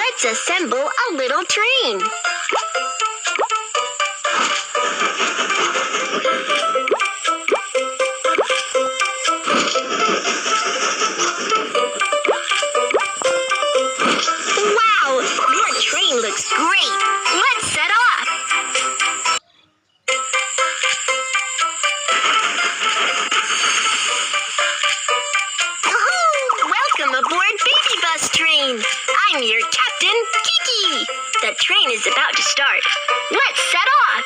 Let's assemble a little train. Wow, your train looks great. Let's set off. Welcome aboard Baby Bus Train. I'm your captain, Kiki. The train is about to start. Let's set off.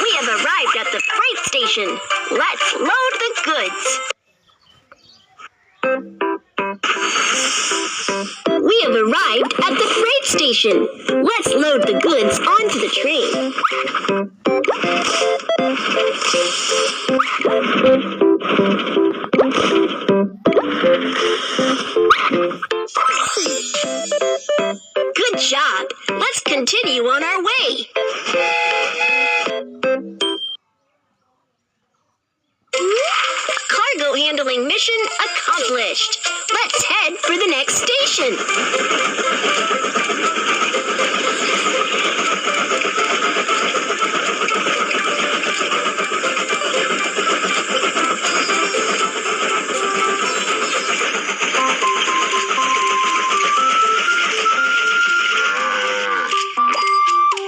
We have arrived at the freight station. Let's load the goods. We have arrived at the freight station. Let's load the goods onto the train. Good job. Let's continue on our way. Cargo handling mission accomplished. Let's head for the next station.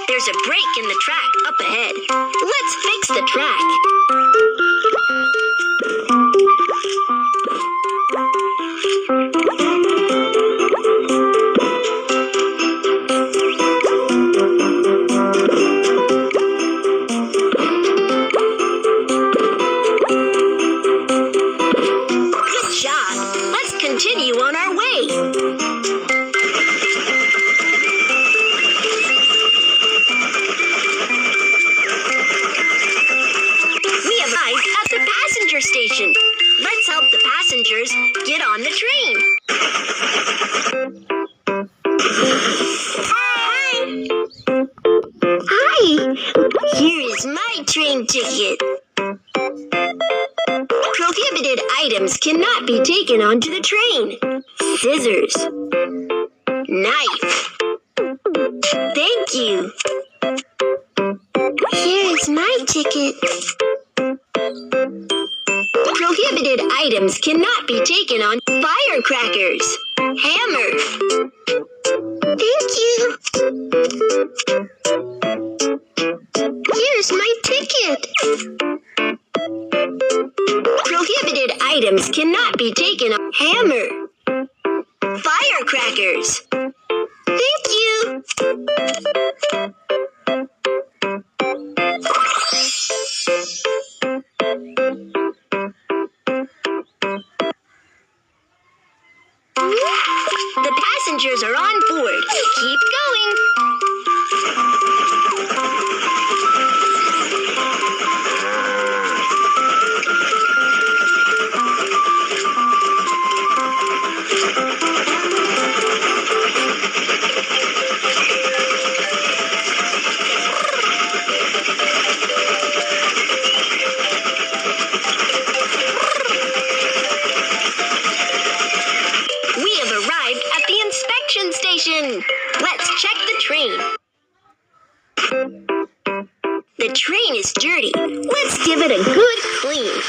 There's a break in the track up ahead. Let's fix the track. Good job. Let's continue on our way. Station. Let's help the passengers get on the train. Hi! Here is my train ticket. Prohibited items cannot be taken onto the train. Scissors. Knife. Thank you. Here is my ticket. Prohibited items cannot be taken on firecrackers. Hammer. Thank you. Here's my ticket. Prohibited items cannot be taken on hammer. Firecrackers. Thank you. The passengers are on board. Keep going. Station. Let's check the train. The train is dirty. Let's give it a good clean.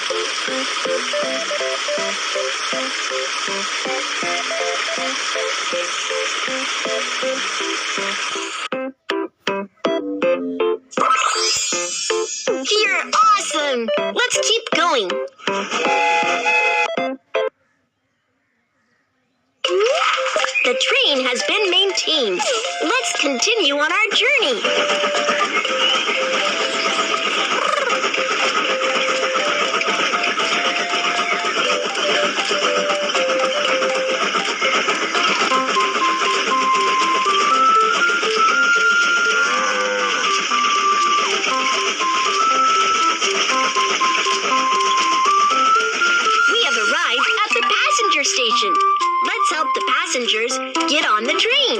You're awesome. Let's keep going. The train has been maintained. Let's continue on our journey. station. Let's help the passengers get on the train.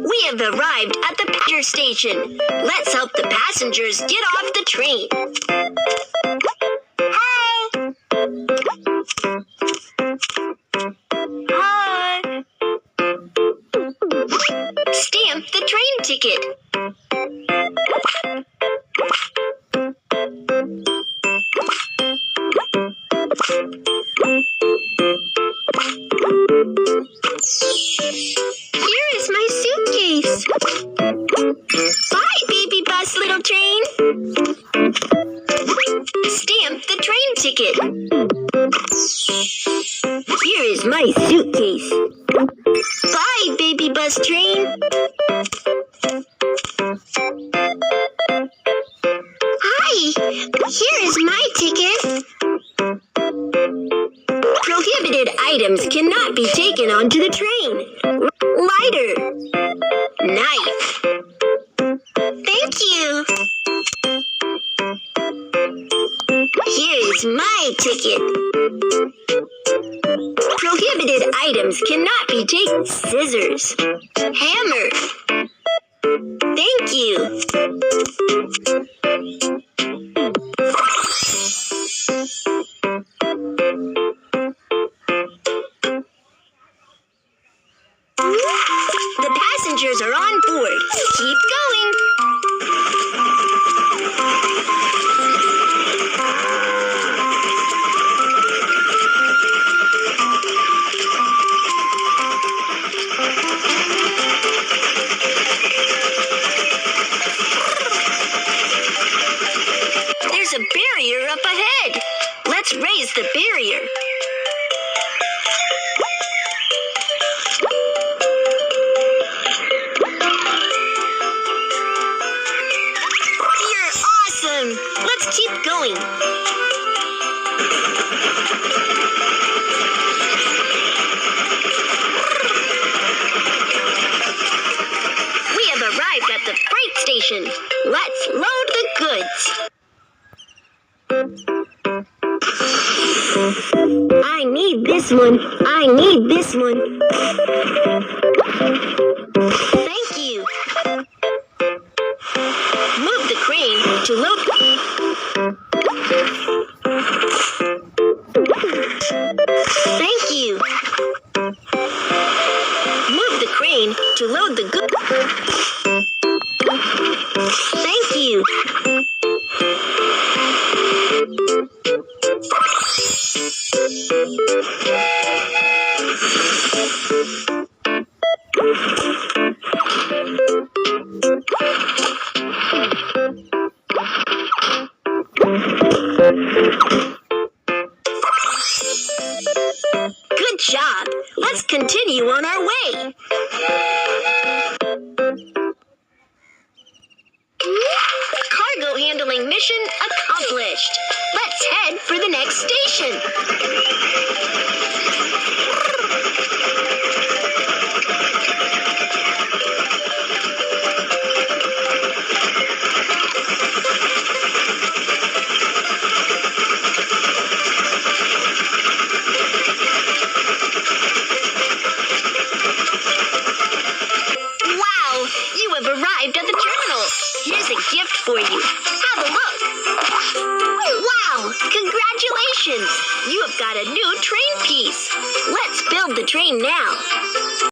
We have arrived at the passenger station. Let's help the passengers get off the train. Hi. Hi. Stamp the train ticket. Here is my suitcase. Bye, baby bus, little train. Stamp the train ticket. Here is my suitcase. Bye, baby bus train. Hi, here is my ticket. Prohibited items cannot be taken onto the train. Lighter. Knife. Thank you. Here is my ticket. Prohibited items cannot be taken. Scissors. Hammer. Thank you. The passengers are on board. Keep going. There's a barrier up ahead. Let's raise the barrier. You're awesome. Let's keep going. We have arrived at the freight station. Let's load the goods. I need this one. I need this one. Thank you. Move the crane to load. Thank you. Move the crane to load the goods. Thank you. Good job. Let's continue on our way. Cargo handling mission accomplished. Let's head for the next station. Wow, you have arrived at the terminal. Here's a gift for you. Have a look. Wow, congratulations. You have got a new train piece. Let's build the train now.